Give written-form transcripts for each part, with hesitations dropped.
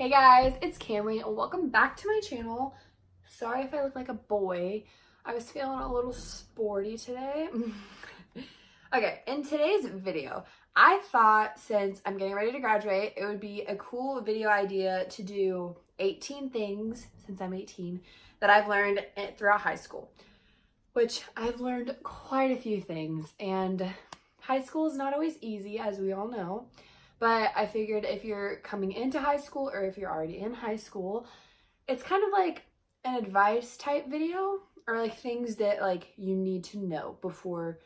Hey guys, it's Camry and welcome back to my channel. Sorry if I look like a boy. I was feeling a little sporty today. Okay, in today's video, I thought since I'm getting ready to graduate, it would be a cool video idea to do 18 things, since I'm 18, that I've learned throughout high school. Which I've learned quite a few things, and high school is not always easy, as we all know. But I figured if you're coming into high school or if you're already in high school, it's kind of like an advice type video, or like things that like you need to know before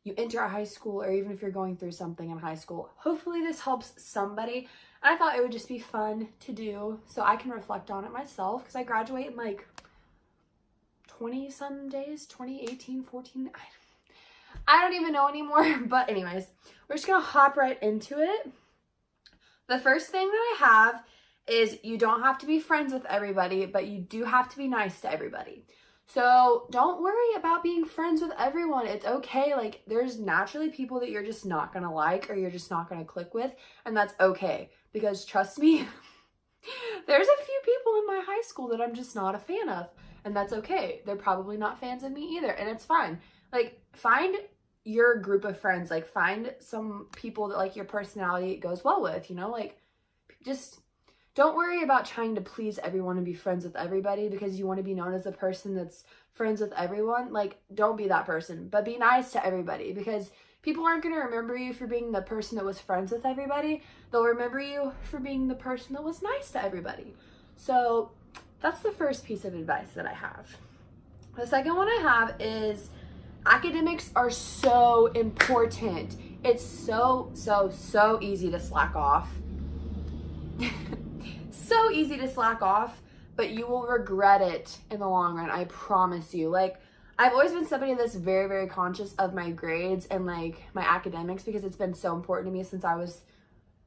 you enter a high school, or even if you're going through something in high school. Hopefully this helps somebody. And I thought it would just be fun to do so I can reflect on it myself, because I graduate in like 20 some days, 2018, 14. I don't even know anymore. But anyways, we're just gonna hop right into it. The first thing that I have is you don't have to be friends with everybody, but you do have to be nice to everybody. So don't worry about being friends with everyone. It's okay. Like, there's naturally people that you're just not gonna like, or you're just not gonna click with, and that's okay. Because trust me, there's a few people in my high school that I'm just not a fan of, and that's okay. They're probably not fans of me either, and it's fine. Like, find your group of friends, like find some people that like your personality goes well with, you know, like just don't worry about trying to please everyone and be friends with everybody because you want to be known as a person that's friends with everyone. Like, don't be that person, but be nice to everybody, because people aren't going to remember you for being the person that was friends with everybody. They'll remember you for being the person that was nice to everybody. So that's the first piece of advice that I have. The second one I have is academics are so important. It's so easy to slack off. So easy to slack off, but you will regret it in the long run, I promise you. Like, I've always been somebody that's very conscious of my grades and like my academics, because it's been so important to me since I was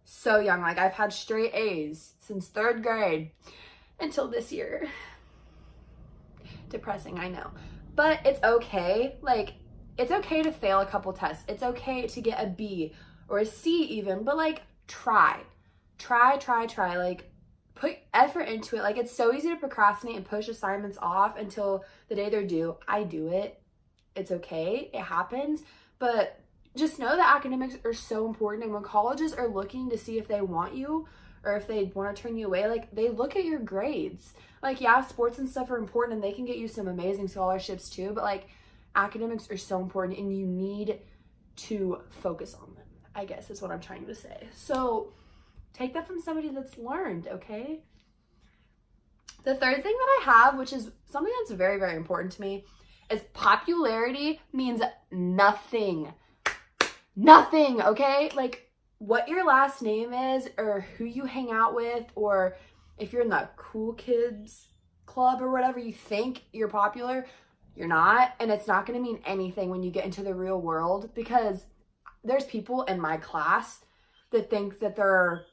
so young. Like, I've had straight A's since 3rd grade until this year. Depressing, I know. But it's okay. Like, it's okay to fail a couple tests. It's okay to get a B or a C even, but like, try. Like, put effort into it. Like, it's so easy to procrastinate and push assignments off until the day they're due. I do it. It's okay. It happens. But just know that academics are so important. And when colleges are looking to see if they want you or if they want to turn you away, like, they look at your grades. Like, yeah, sports and stuff are important and they can get you some amazing scholarships too, but like, academics are so important and you need to focus on them, I guess is what I'm trying to say. So take that from somebody that's learned, okay? The third thing that I have, which is something that's very important to me, is popularity means nothing. Nothing, okay? Like, what your last name is, or who you hang out with, or if you're in the cool kids club or whatever, you think you're popular, you're not. And it's not going to mean anything when you get into the real world, because there's people in my class that think that they're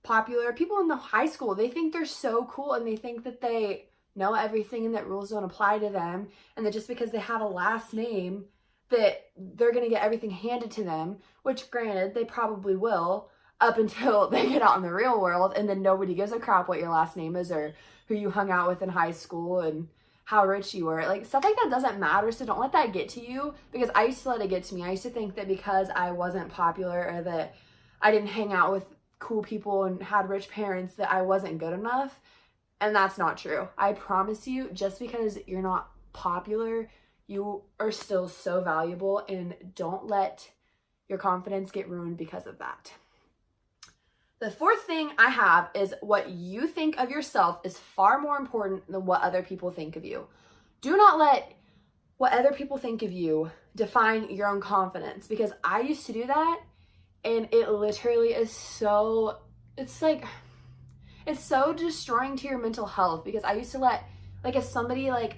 popular. People in the high school, they think they're so cool and they think that they know everything and that rules don't apply to them, and that just because they have a last name that they're going to get everything handed to them, which granted, they probably will up until they get out in the real world, and then nobody gives a crap what your last name is or who you hung out with in high school and how rich you were. Like, stuff like that doesn't matter, so don't let that get to you, because I used to let it get to me. I used to think that because I wasn't popular or that I didn't hang out with cool people and had rich parents that I wasn't good enough, and that's not true. I promise you, just because you're not popular, you are still so valuable, and don't let your confidence get ruined because of that. The fourth thing I have is what you think of yourself is far more important than what other people think of you. Do not let what other people think of you define your own confidence, because I used to do that, and it literally is so, it's so destroying to your mental health, because I used to let, like, if somebody like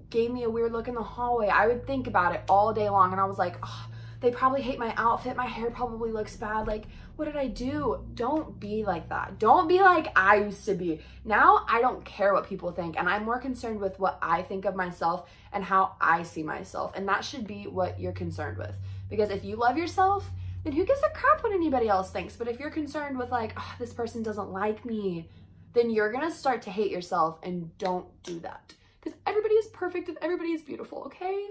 gave me a weird look in the hallway, I would think about it all day long, and I was like, oh, they probably hate my outfit, my hair probably looks bad, like, what did I do? Don't be like that. Don't be like I used to be. Now I don't care what people think, and I'm more concerned with what I think of myself and how I see myself, and that should be what you're concerned with. Because if you love yourself, then who gives a crap what anybody else thinks? But if you're concerned with like, oh, this person doesn't like me, then you're gonna start to hate yourself, and don't do that. Because everybody is perfect and everybody is beautiful, okay?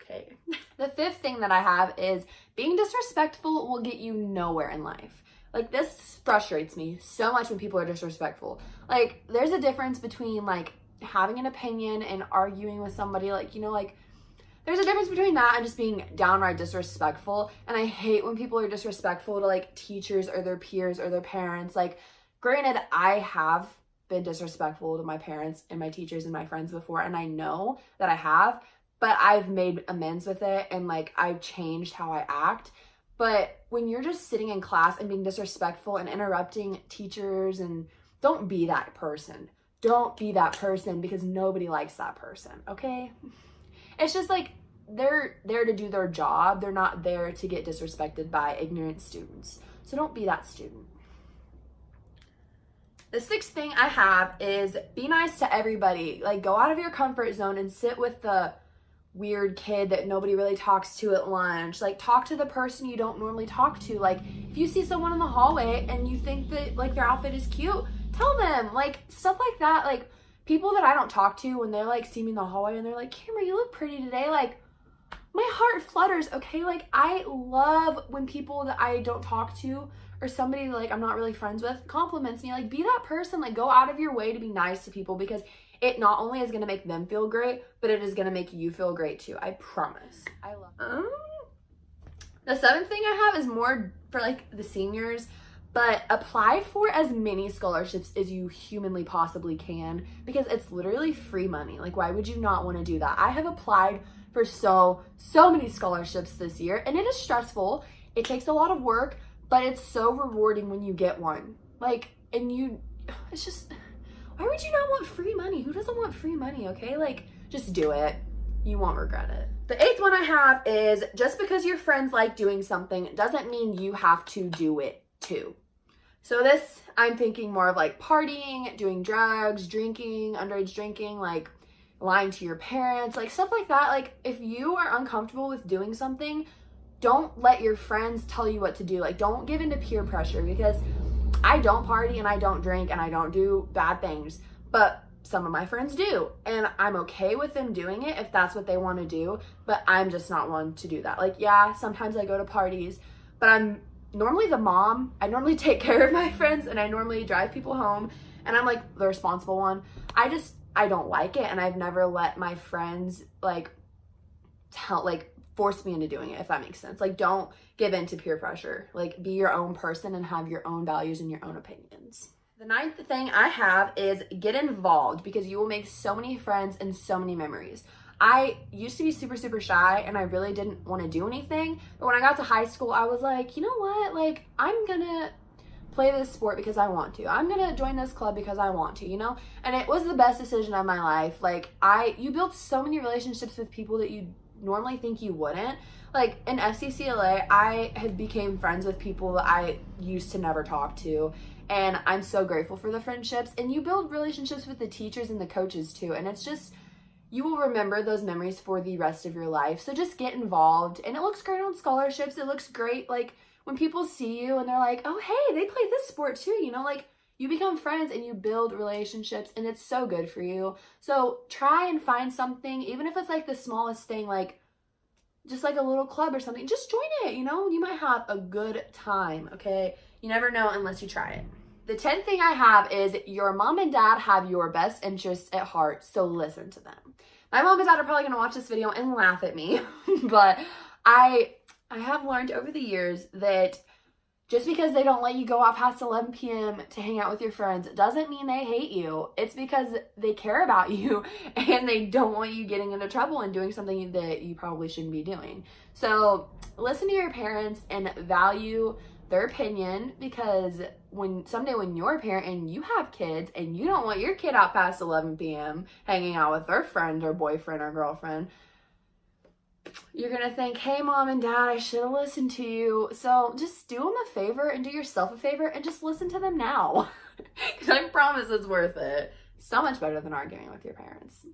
Okay. The fifth thing that I have is being disrespectful will get you nowhere in life. Like, this frustrates me so much when people are disrespectful. Like, there's a difference between, like, having an opinion and arguing with somebody, like, you know, like, there's a difference between that and just being downright disrespectful. And I hate when people are disrespectful to, like, teachers or their peers or their parents. Like, granted, I have been disrespectful to my parents and my teachers and my friends before, and I know that I have, but I've made amends with it, and, like, I've changed how I act. But when you're just sitting in class and being disrespectful and interrupting teachers, and don't be that person. Don't be that person, because nobody likes that person, okay? It's just like, they're there to do their job. They're not there to get disrespected by ignorant students. So don't be that student. The sixth thing I have is be nice to everybody. Like, go out of your comfort zone and sit with the weird kid that nobody really talks to at lunch. Like, talk to the person you don't normally talk to. Like, if you see someone in the hallway and you think that, like, their outfit is cute, tell them. Like, stuff like that. Like, people that I don't talk to, when they, like, see me in the hallway and they're like, Cameron, you look pretty today, like, my heart flutters, okay? Like, I love when people that I don't talk to, or somebody that, like, I'm not really friends with, compliments me. Like, be that person. Like, go out of your way to be nice to people, because it not only is going to make them feel great, but it is going to make you feel great too. I promise. I love it. The seventh thing I have is more for, like, the seniors, but apply for as many scholarships as you humanly possibly can, because it's literally free money. Like, why would you not want to do that? I have applied for so many scholarships this year, and it is stressful. It takes a lot of work, but it's so rewarding when you get one. Like, and it's just, why would you not want free money? Who doesn't want free money, okay? Like, just do it. You won't regret it. The eighth one I have is, just because your friends like doing something doesn't mean you have to do it too. So this, I'm thinking more of, like, partying, doing drugs, drinking, underage drinking, like lying to your parents, like stuff like that. Like, if you are uncomfortable with doing something, don't let your friends tell you what to do. Like, don't give into peer pressure, because I don't party and I don't drink and I don't do bad things, but some of my friends do, and I'm okay with them doing it if that's what they want to do, but I'm just not one to do that. Like, yeah, sometimes I go to parties, but I'm normally the mom. I normally take care of my friends, and I normally drive people home, and I'm, like, the responsible one. I don't like it, and I've never let my friends, like, force me into doing it, if that makes sense. Like, don't give in to peer pressure. Like, be your own person and have your own values and your own opinions. The ninth thing I have is get involved, because you will make so many friends and so many memories. I used to be super shy, and I really didn't want to do anything. But when I got to high school, I was like, you know what? Like, I'm gonna play this sport because I want to. I'm gonna join this club because I want to, you know? And it was the best decision of my life. Like, you build so many relationships with people that you normally think you wouldn't. Like, in FCCLA, I have became friends with people that I used to never talk to, and I'm so grateful for the friendships. And you build relationships with the teachers and the coaches too, and it's just, you will remember those memories for the rest of your life. So just get involved, and it looks great on scholarships. It looks great, like, when people see you and they're like, oh, hey, they play this sport too, you know? Like, you become friends and you build relationships, and it's so good for you. So try and find something, even if it's, like, the smallest thing, like just like a little club or something. Just join it, you know? You might have a good time, okay? You never know unless you try it. The 10th thing I have is, your mom and dad have your best interests at heart, so listen to them. My mom and dad are probably going to watch this video and laugh at me, but I have learned over the years that just because they don't let you go out past 11 p.m. to hang out with your friends doesn't mean they hate you. It's because they care about you, and they don't want you getting into trouble and doing something that you probably shouldn't be doing. So listen to your parents and value their opinion, because someday when you're a parent and you have kids and you don't want your kid out past 11 p.m. hanging out with their friend or boyfriend or girlfriend, you're gonna think, hey, mom and dad, I should have listened to you. So just do them a favor and do yourself a favor and just listen to them now, because I promise it's worth it. So much better than arguing with your parents.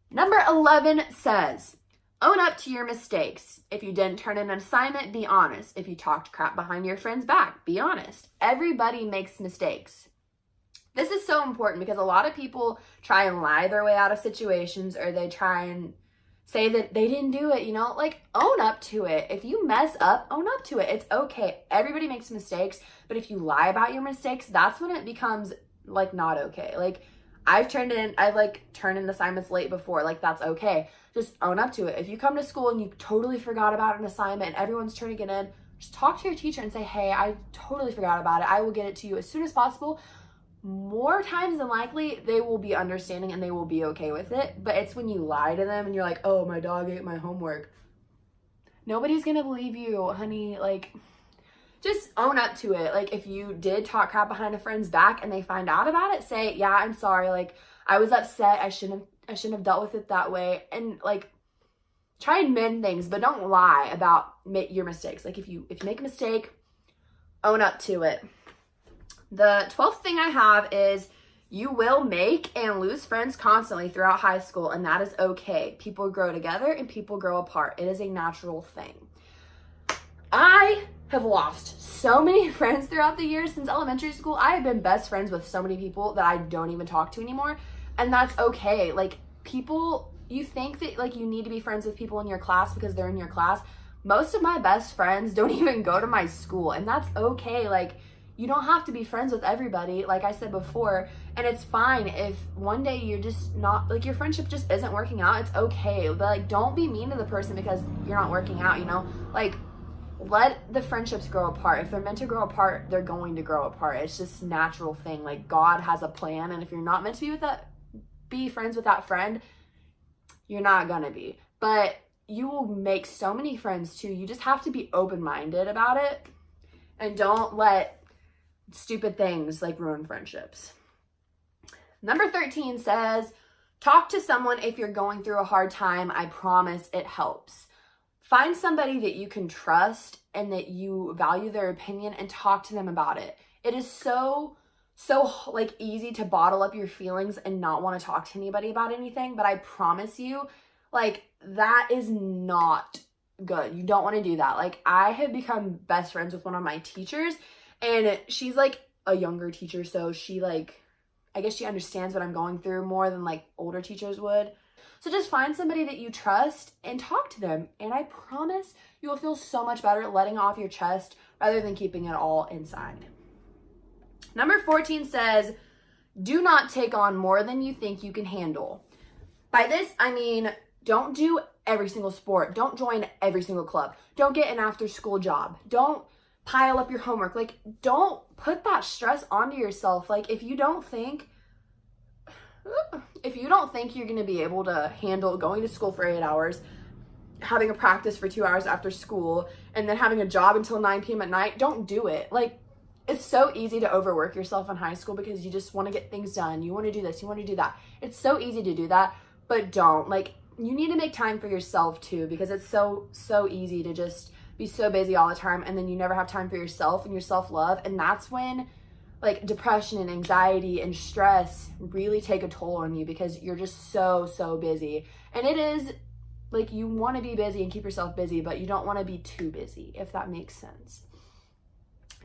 Number 11 says, own up to your mistakes. If you didn't turn in an assignment, be honest. If you talked crap behind your friend's back, be honest. Everybody makes mistakes. This is so important because a lot of people try and lie their way out of situations, or they try and say that they didn't do it, you know, like own up to it. If you mess up, own up to it. It's okay. Everybody makes mistakes, but if you lie about your mistakes, that's when it becomes like not okay. Like I've turned in assignments late before. Like that's okay. Just own up to it. If you come to school and you totally forgot about an assignment and everyone's turning it in, just talk to your teacher and say, hey, I totally forgot about it. I will get it to you as soon as possible. More times than likely, they will be understanding and they will be okay with it. But it's when you lie to them and you're like, oh, my dog ate my homework. Nobody's gonna believe you, honey. Like, just own up to it. Like, if you did talk crap behind a friend's back and they find out about it, say, yeah, I'm sorry. Like, I was upset. I shouldn't have dealt with it that way. And like, try and mend things, but don't lie about your mistakes. Like, if you make a mistake, own up to it. The 12th thing I have is you will make and lose friends constantly throughout high school, and that is okay. People grow together and people grow apart. It is a natural thing. I have lost so many friends throughout the years since elementary school. I have been best friends with so many people that I don't even talk to anymore, and that's okay. Like, people, you think that like you need to be friends with people in your class because they're in your class. Most of my best friends don't even go to my school, and that's okay. Like, you don't have to be friends with everybody, like I said before, and it's fine if one day you're just not, like, your friendship just isn't working out. It's okay, but like, don't be mean to the person because you're not working out, you know? Like, let the friendships grow apart. If they're meant to grow apart, they're going to grow apart. It's just a natural thing. Like, God has a plan, and if you're not meant to be friends with that friend, you're not gonna be. But you will make so many friends too. You just have to be open-minded about it, and don't let stupid things like ruin friendships. Number 13 says, talk to someone if you're going through a hard time. I promise it helps. Find somebody that you can trust and that you value their opinion and talk to them about it. It is so like easy to bottle up your feelings and not want to talk to anybody about anything, but I promise you, like, that is not good. You don't want to do that. Like, I have become best friends with one of my teachers, and she's like a younger teacher, so she, like, I guess she understands what I'm going through more than like older teachers would. So just find somebody that you trust and talk to them, and I promise you will feel so much better letting off your chest rather than keeping it all inside. Number 14 says, do not take on more than you think you can handle. By this, I mean, don't do every single sport. Don't join every single club. Don't get an after-school job. Don't pile up your homework. Like, don't put that stress onto yourself. Like, if you don't think you're going to be able to handle going to school for 8 hours, having a practice for 2 hours after school, and then having a job until 9 p.m. at night, don't do it. Like, it's so easy to overwork yourself in high school because you just want to get things done. You want to do this, you want to do that. It's so easy to do that, but don't. Like, you need to make time for yourself too, because it's so easy to just be so busy all the time, and then you never have time for yourself and your self-love, and that's when like depression and anxiety and stress really take a toll on you because you're just so busy. And it is like, you want to be busy and keep yourself busy, but you don't want to be too busy, if that makes sense.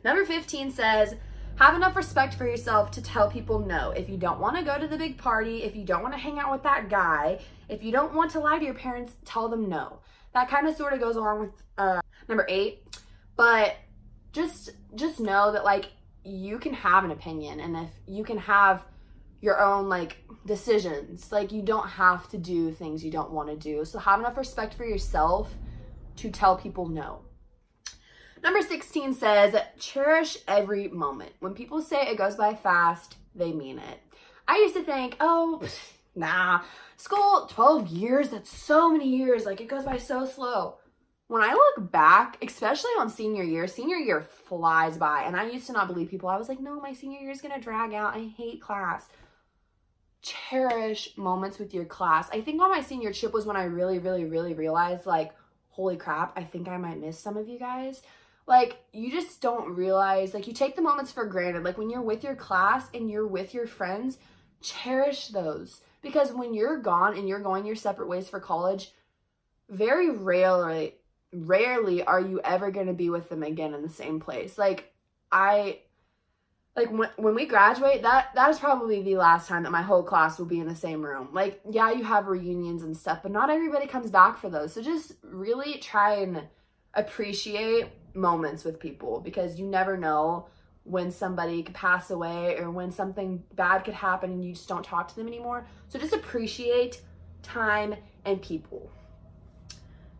Number 15 says, have enough respect for yourself to tell people no. If you don't want to go to the big party, if you don't want to hang out with that guy, if you don't want to lie to your parents, tell them no. That kind of sort of goes along with number 8, but just know that like, you can have an opinion, and if you can have your own like decisions, like, you don't have to do things you don't want to do. So have enough respect for yourself to tell people no. Number 16 says, cherish every moment. When people say it goes by fast, they mean it. I used to think, oh, nah, school, 12 years, that's so many years, like, it goes by so slow. When I look back, especially on senior year flies by, and I used to not believe people. I was like, no, my senior year is gonna drag out. I hate class. Cherish moments with your class. I think on my senior trip was when I really realized, like, holy crap, I think I might miss some of you guys. Like, you just don't realize, like, you take the moments for granted. Like, when you're with your class and you're with your friends, cherish those. Because when you're gone and you're going your separate ways for college, very rarely are you ever going to be with them again in the same place. Like, like when we graduate, that is probably the last time that my whole class will be in the same room. Like, yeah, you have reunions and stuff, but not everybody comes back for those. So just really try and appreciate moments with people, because you never know when somebody could pass away or when something bad could happen and you just don't talk to them anymore. So just appreciate time and people.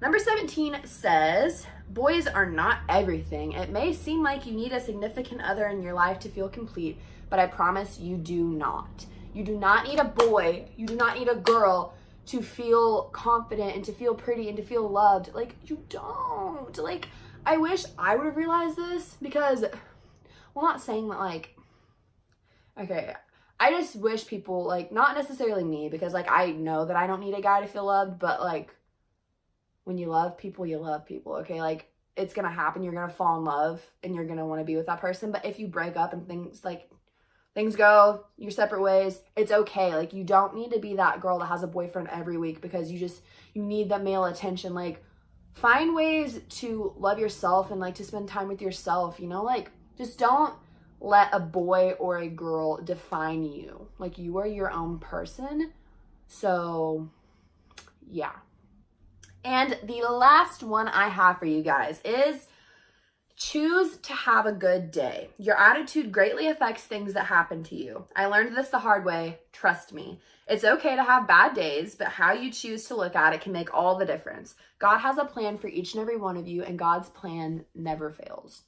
Number 17 says, boys are not everything. It may seem like you need a significant other in your life to feel complete, but I promise you do not. You do not need a boy. You do not need a girl to feel confident and to feel pretty and to feel loved. Like, you don't. Like, I wish I would have realized this, because, well, not saying that, like, okay, I just wish people, like, not necessarily me, because, like, I know that I don't need a guy to feel loved, but, like, when you love people, okay? Like, it's gonna happen. You're gonna fall in love and you're gonna want to be with that person. But if you break up and things go your separate ways, it's okay. Like, you don't need to be that girl that has a boyfriend every week because you need that male attention. Like, find ways to love yourself and, like, to spend time with yourself, you know? Like, just don't let a boy or a girl define you. Like, you are your own person. So, yeah. And the last one I have for you guys is choose to have a good day. Your attitude greatly affects things that happen to you. I learned this the hard way, trust me. It's okay to have bad days, but how you choose to look at it can make all the difference. God has a plan for each and every one of you, and God's plan never fails.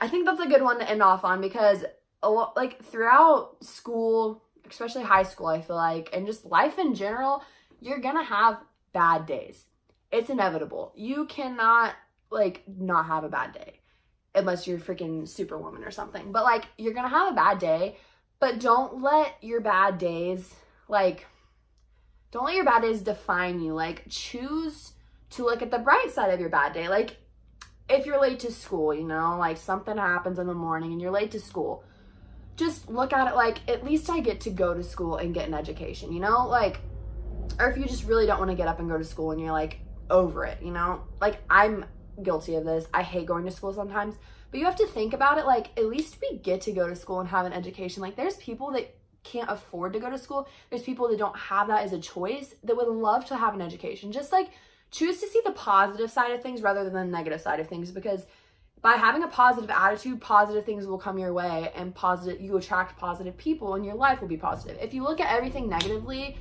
I think that's a good one to end off on, because like throughout school, especially high school, I feel like, and just life in general, you're gonna have bad days. It's inevitable. You cannot, like, not have a bad day unless you're freaking Superwoman or something. But, like, you're gonna have a bad day, but don't let your bad days define you. Like, choose to look at the bright side of your bad day. Like, if you're late to school, you know, like something happens in the morning and you're late to school, just look at it like, at least I get to go to school and get an education, you know? Like, or if you just really don't want to get up and go to school and you're, like, over it, you know? Like, I'm guilty of this. I hate going to school sometimes. But you have to think about it, like, at least we get to go to school and have an education. Like, there's people that can't afford to go to school. There's people that don't have that as a choice that would love to have an education. Just, like, choose to see the positive side of things rather than the negative side of things, because by having a positive attitude, positive things will come your way, and you attract positive people and your life will be positive. If you look at everything negatively,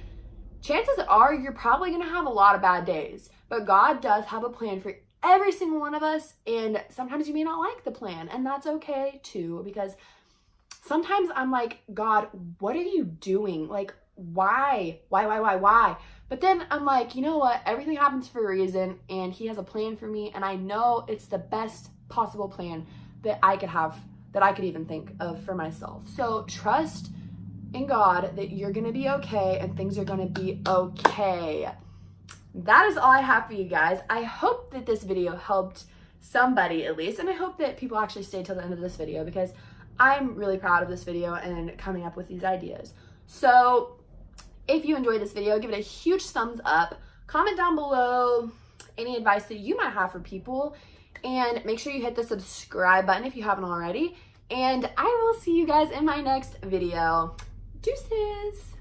chances are you're probably going to have a lot of bad days, but God does have a plan for every single one of us, and sometimes you may not like the plan, and that's okay too, because sometimes I'm like, God, what are you doing? Like, why? But then I'm like, you know what? Everything happens for a reason, and He has a plan for me, and I know it's the best possible plan that I could even think of for myself. So trust in God that you're gonna be okay and things are gonna be okay. That is all I have for you guys. I hope that this video helped somebody at least, and I hope that people actually stay till the end of this video, because I'm really proud of this video and coming up with these ideas. So if you enjoyed this video, give it a huge thumbs up, comment down below any advice that you might have for people, and make sure you hit the subscribe button if you haven't already, and I will see you guys in my next video. Deuces!